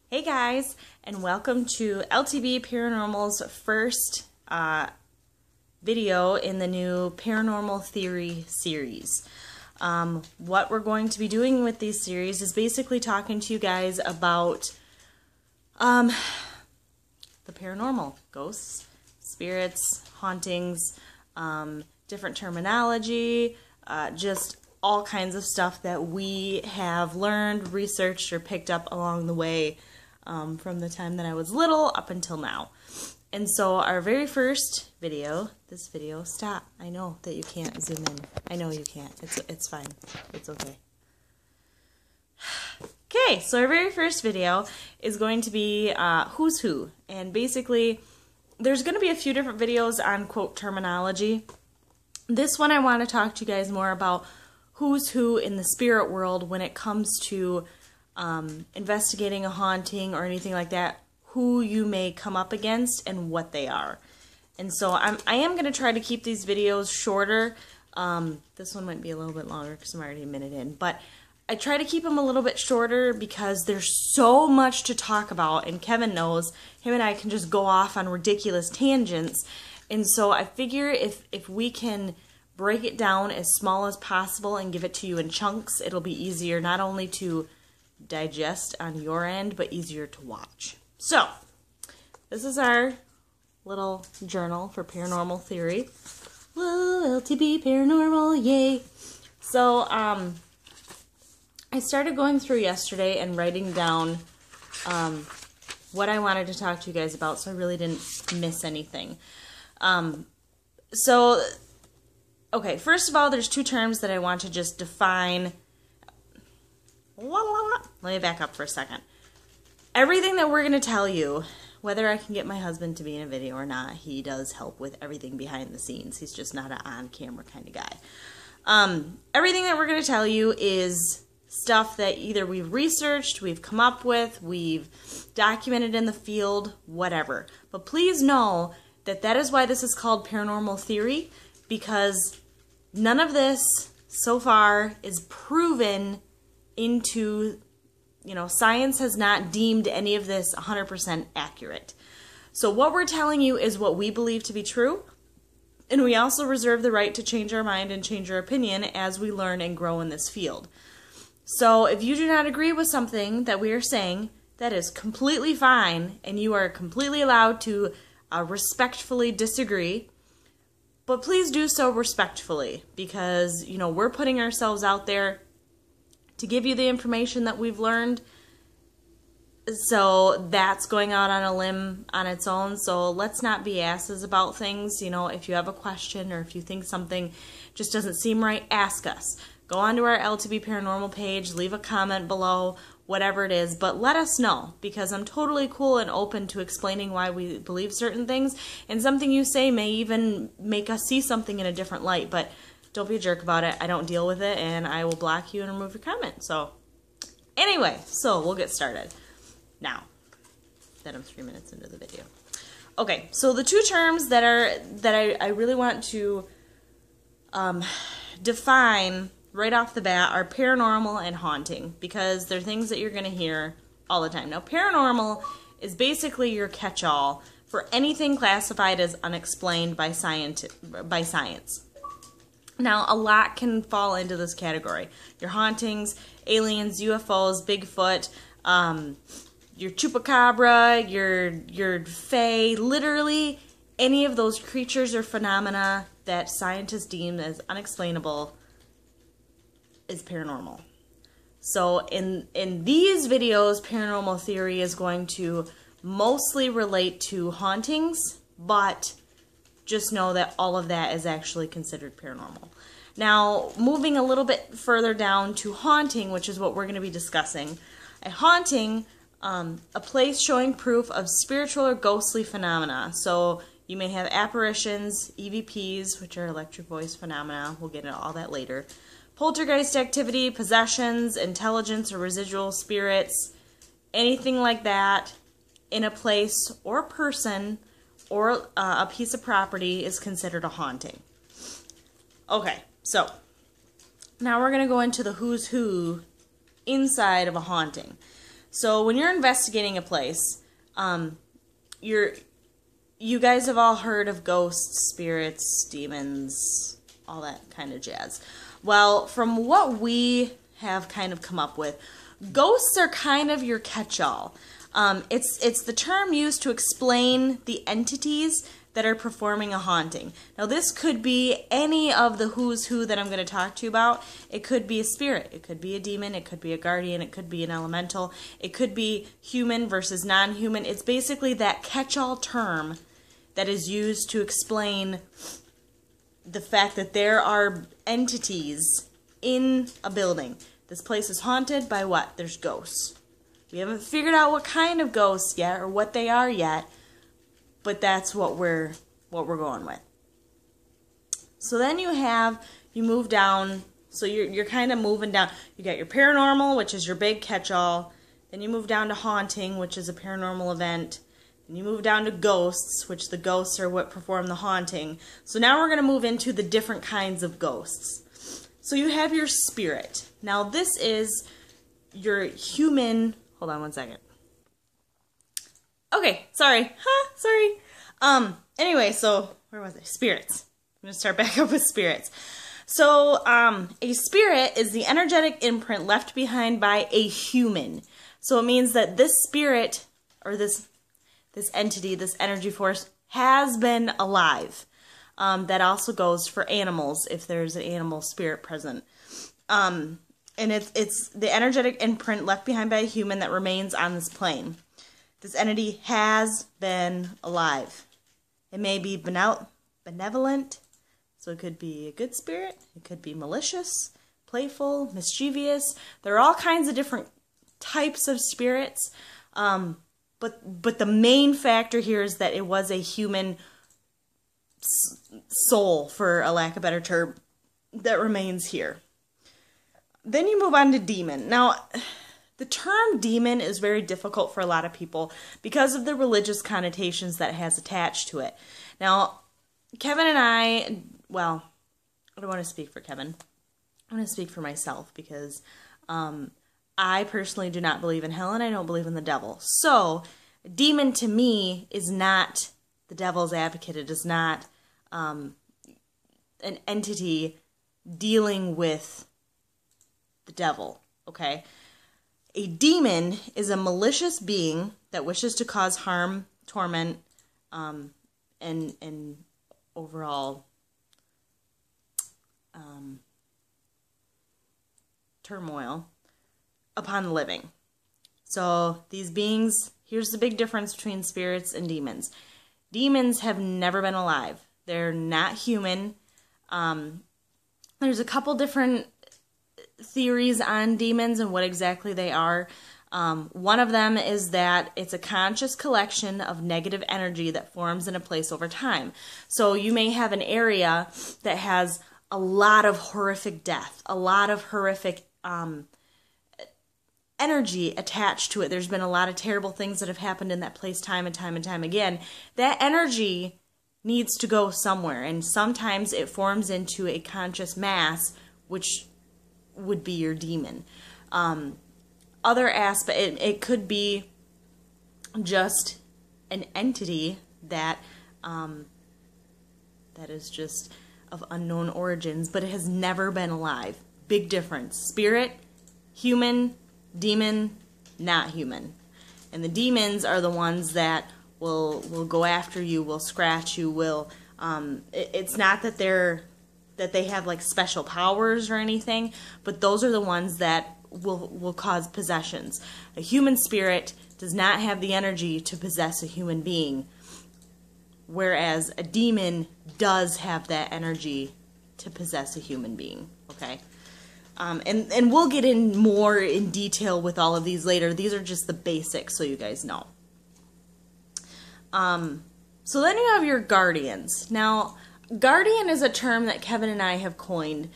Hey guys, and welcome to LTB Paranormal's first video in the new Paranormal Theory series. What we're going to be doing with these series is basically talking to you guys about the paranormal, ghosts, spirits, hauntings, different terminology, just all kinds of stuff that we have learned, researched, or picked up along the way from the time that I was little up until now. And so our very first video, stop. I know that you can't zoom in. I know you can't. It's fine. It's okay. Okay, so our very first video is going to be Who's Who. And basically, there's going to be a few different videos on, quote, terminology. This one I want to talk to you guys more about who's who in the spirit world when it comes to investigating a haunting or anything like that, who you may come up against and what they are. And so I am going to try to keep these videos shorter. This one might be a little bit longer because I'm already a minute in, but I try to keep them a little bit shorter because there's so much to talk about, and Kevin knows, him and I can just go off on ridiculous tangents. And so I figure if we can break it down as small as possible and give it to you in chunks, it'll be easier not only to digest on your end, but easier to watch. So, this is our little journal for paranormal theory. Whoa, LTB Paranormal, yay! So, I started going through yesterday and writing down what I wanted to talk to you guys about, so I really didn't miss anything. Okay, first of all, there's two terms that I want to just define. Let me back up for a second. Everything that we're going to tell you, whether I can get my husband to be in a video or not, he does help with everything behind the scenes. He's just not an on-camera kind of guy. Everything that we're going to tell you is stuff that either we've researched, we've come up with, we've documented in the field, whatever. But please know that that is why this is called Paranormal Theory, because none of this so far is proven into, science has not deemed any of this 100% accurate. So what we're telling you is what we believe to be true, and we also reserve the right to change our mind and change our opinion as we learn and grow in this field. So if you do not agree with something that we are saying, that is completely fine, and you are completely allowed to respectfully disagree. But please do so respectfully, because, we're putting ourselves out there to give you the information that we've learned. So that's going out on a limb on its own. So let's not be asses about things. If you have a question or if you think something just doesn't seem right, ask us. Go onto our LTB Paranormal page, leave a comment below, whatever it is, but let us know, because I'm totally cool and open to explaining why we believe certain things, and something you say may even make us see something in a different light, but don't be a jerk about it. I don't deal with it, and I will block you and remove your comment. So, anyway, so we'll get started now that I'm 3 minutes into the video. Okay, so the two terms that I really want to define right off the bat are paranormal and haunting, because they're things that you're going to hear all the time. Now, paranormal is basically your catch-all for anything classified as unexplained by science. Now, a lot can fall into this category. Your hauntings, aliens, UFOs, Bigfoot, your chupacabra, your fae, literally any of those creatures or phenomena that scientists deem as unexplainable is paranormal. So in these videos, Paranormal Theory is going to mostly relate to hauntings, but just know that all of that is actually considered paranormal. Now, moving a little bit further down to haunting, which is what we're going to be discussing. A haunting, a place showing proof of spiritual or ghostly phenomena. So you may have apparitions, EVPs, which are electric voice phenomena. We'll get into all that later. Poltergeist activity, possessions, intelligence or residual spirits, anything like that in a place or a person or a piece of property is considered a haunting. Okay, so now we're going to go into the who's who inside of a haunting. So when you're investigating a place, you guys have all heard of ghosts, spirits, demons, all that kind of jazz. Well, from what we have kind of come up with, ghosts are kind of your catch-all. It's the term used to explain the entities that are performing a haunting. Now, this could be any of the who's who that I'm going to talk to you about. It could be a spirit. It could be a demon. It could be a guardian. It could be an elemental. It could be human versus non-human. It's basically that catch-all term that is used to explain the fact that there are entities in a building. This place is haunted by what? There's ghosts. We haven't figured out what kind of ghosts yet or what they are yet, but that's what we're going with. So then you move down, so you're kind of moving down. You got your paranormal, which is your big catch-all. Then you move down to haunting, which is a paranormal event. Then you move down to ghosts, which the ghosts are what perform the haunting. So now we're going to move into the different kinds of ghosts. So you have your spirit. Now this is your human, hold on one second. Okay, sorry. Anyway, so where was I? Spirits. I'm going to start back up with spirits. So, a spirit is the energetic imprint left behind by a human. So it means that this spirit, or this entity, this energy force, has been alive. That also goes for animals, if there's an animal spirit present. And it's the energetic imprint left behind by a human that remains on this plane. This entity has been alive. It may be benevolent, so it could be a good spirit. It could be malicious, playful, mischievous. There are all kinds of different types of spirits. But the main factor here is that it was a human soul, for a lack of a better term, that remains here. Then you move on to demon. Now, the term demon is very difficult for a lot of people because of the religious connotations that it has attached to it. Now, Kevin and I, well, I don't want to speak for Kevin. I want to speak for myself because I personally do not believe in hell and I don't believe in the devil. So, demon to me is not the devil's advocate. It is not an entity dealing with the devil, okay? A demon is a malicious being that wishes to cause harm, torment, and overall turmoil upon the living. So these beings, here's the big difference between spirits and demons. Demons have never been alive. They're not human. There's a couple different theories on demons and what exactly they are. One of them is that it's a conscious collection of negative energy that forms in a place over time. So you may have an area that has a lot of horrific death, a lot of horrific energy attached to it. There's been a lot of terrible things that have happened in that place time and time again. That energy needs to go somewhere, and sometimes it forms into a conscious mass, which would be your demon. Other aspect, it could be just an entity that that is just of unknown origins, but it has never been alive. Big difference. Spirit, human, demon, not human. And the demons are the ones that will go after you, will scratch you, will it's not that they have like special powers or anything, but those are the ones that will cause possessions. A human spirit does not have the energy to possess a human being, whereas a demon does have that energy to possess a human being. Okay, and we'll get in more in detail with all of these later. These are just the basics, so you guys know. So then you have your guardians. Now, guardian is a term that Kevin and I have coined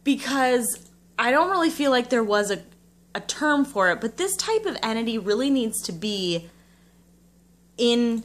because I don't really feel like there was a term for it, but this type of entity really needs to be in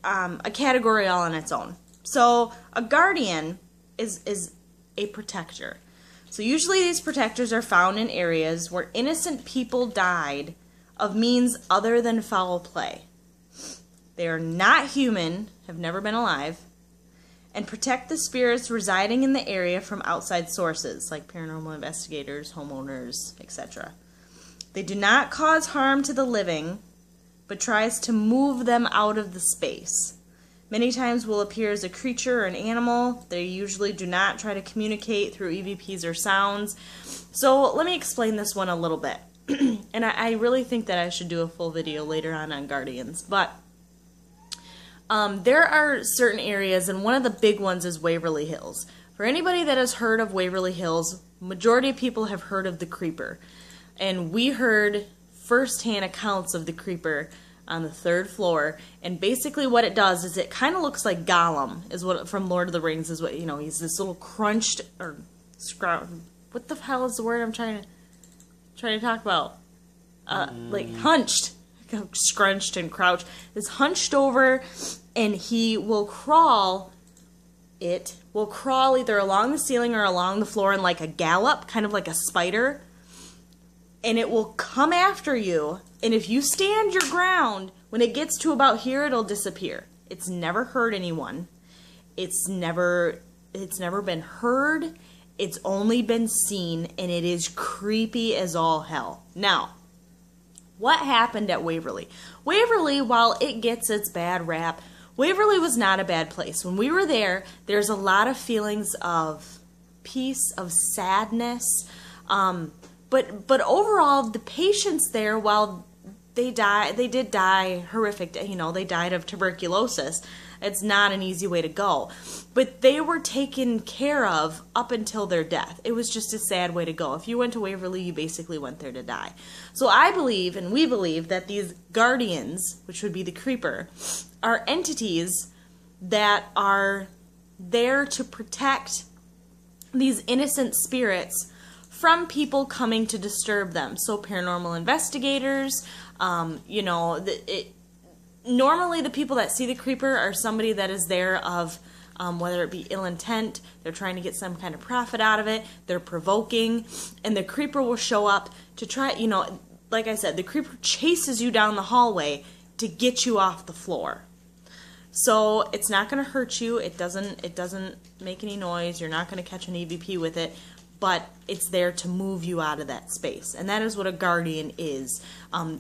a category all on its own. So a guardian is a protector. So usually these protectors are found in areas where innocent people died of means other than foul play. They are not human, have never been alive, and protect the spirits residing in the area from outside sources, like paranormal investigators, homeowners, etc. They do not cause harm to the living, but tries to move them out of the space. Many times will appear as a creature or an animal. They usually do not try to communicate through EVPs or sounds. So let me explain this one a little bit. And I really think that I should do a full video later on guardians. But there are certain areas, and one of the big ones is Waverly Hills. For anybody that has heard of Waverly Hills, majority of people have heard of the creeper. And we heard first-hand accounts of the creeper on the 3rd floor, and basically what it does is it kind of looks like Gollum, is what from Lord of the Rings, is what, you know, he's this little crunched, or what the hell is the word I'm trying to talk about? Like hunched, scrunched and crouched, is hunched over, and he will crawl. It will crawl either along the ceiling or along the floor in like a gallop, kind of like a spider, and it will come after you. And if you stand your ground, when it gets to about here, it'll disappear. It's never hurt anyone. It's never been heard. It's only been seen, and it is creepy as all hell. Now, what happened at Waverly? Waverly, while it gets its bad rap, Waverly was not a bad place. When we were there, there's a lot of feelings of peace, of sadness, but overall, the patients there, while they did die horrific, you know, they died of tuberculosis. It's not an easy way to go. But they were taken care of up until their death. It was just a sad way to go. If you went to Waverly, you basically went there to die. So I believe, and we believe, that these guardians, which would be the creeper, are entities that are there to protect these innocent spirits from people coming to disturb them. So paranormal investigators, you know, normally the people that see the creeper are somebody that is there of, whether it be ill intent, they're trying to get some kind of profit out of it, they're provoking, and the creeper will show up to try, you know, like I said, the creeper chases you down the hallway to get you off the floor. So it's not going to hurt you, it doesn't make any noise, you're not going to catch an EVP with it, but it's there to move you out of that space. And that is what a guardian is.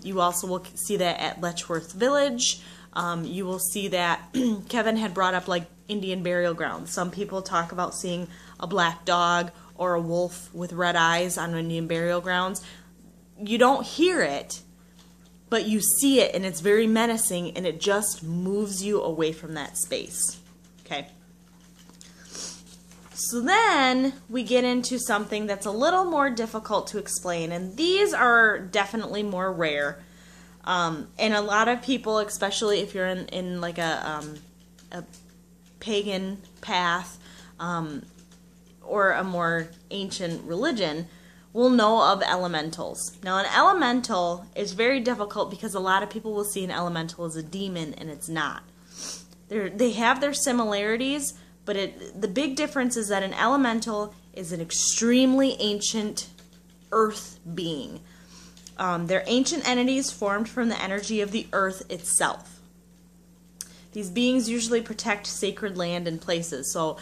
You also will see that at Letchworth Village. You will see that Kevin had brought up like Indian burial grounds. Some people talk about seeing a black dog or a wolf with red eyes on Indian burial grounds. You don't hear it, but you see it, and it's very menacing, and it just moves you away from that space. Okay? So then we get into something that's a little more difficult to explain, and these are definitely more rare. And a lot of people, especially if you're in like a pagan path or a more ancient religion, will know of elementals. Now, an elemental is very difficult because a lot of people will see an elemental as a demon, and it's not. They have their similarities, but the big difference is that an elemental is an extremely ancient earth being. They're ancient entities formed from the energy of the earth itself. These beings usually protect sacred land and places. So,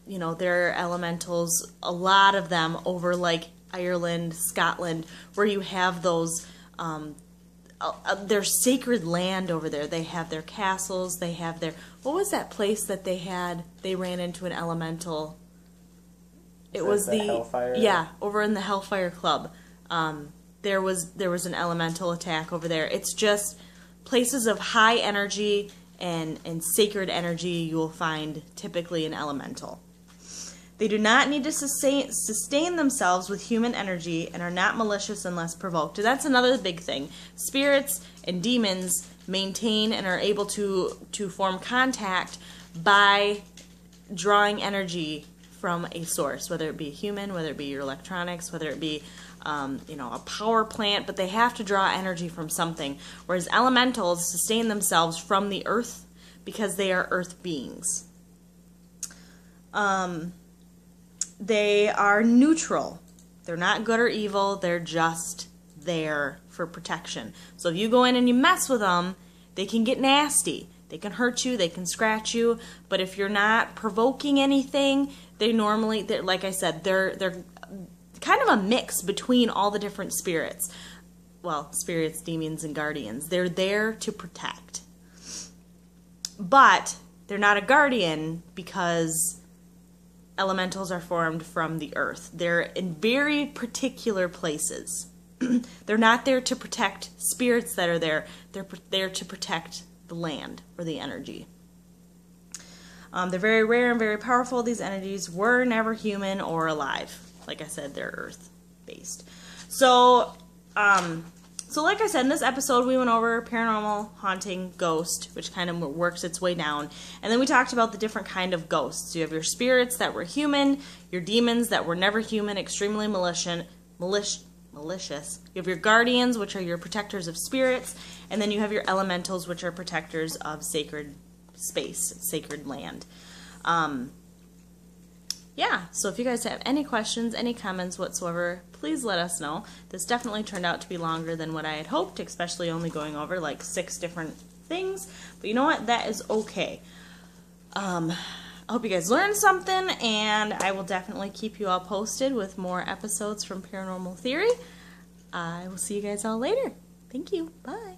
you know, there are elementals, a lot of them over like Ireland, Scotland, where you have those, their sacred land over there. They have their castles, they have their, what was that place that they had? They ran into an elemental. It was the Hellfire? Yeah, over in the Hellfire Club. There was an elemental attack over there. It's just places of high energy and sacred energy you will find typically in elemental. They do not need to sustain themselves with human energy and are not malicious unless provoked. And that's another big thing. Spirits and demons maintain and are able to form contact by drawing energy from a source, whether it be a human, whether it be your electronics, whether it be you know, a power plant, but they have to draw energy from something. Whereas elementals sustain themselves from the earth because they are earth beings. they are neutral. They're not good or evil. They're just there for protection. So if you go in and you mess with them, they can get nasty. They can hurt you. They can scratch you. But if you're not provoking anything, they normally, like I said, they're kind of a mix between all the different spirits. Well, spirits, demons, and guardians. They're there to protect. But they're not a guardian because elementals are formed from the earth. They're in very particular places. They're not there to protect spirits that are there. They're there to protect the land or the energy. They're very rare and very powerful. These entities were never human or alive. Like I said, they're earth-based. So like I said, in this episode, we went over paranormal, haunting, ghost, which kind of works its way down. And then we talked about the different kind of ghosts. You have your spirits that were human, your demons that were never human, extremely malicious. You have your guardians, which are your protectors of spirits. And then you have your elementals, which are protectors of sacred space, sacred land. Yeah, so if you guys have any questions, any comments whatsoever, please let us know. This definitely turned out to be longer than what I had hoped, especially only going over like 6 different things. But you know what? That is okay. I hope you guys learned something, and I will definitely keep you all posted with more episodes from Paranormal Theory. I will see you guys all later. Thank you. Bye.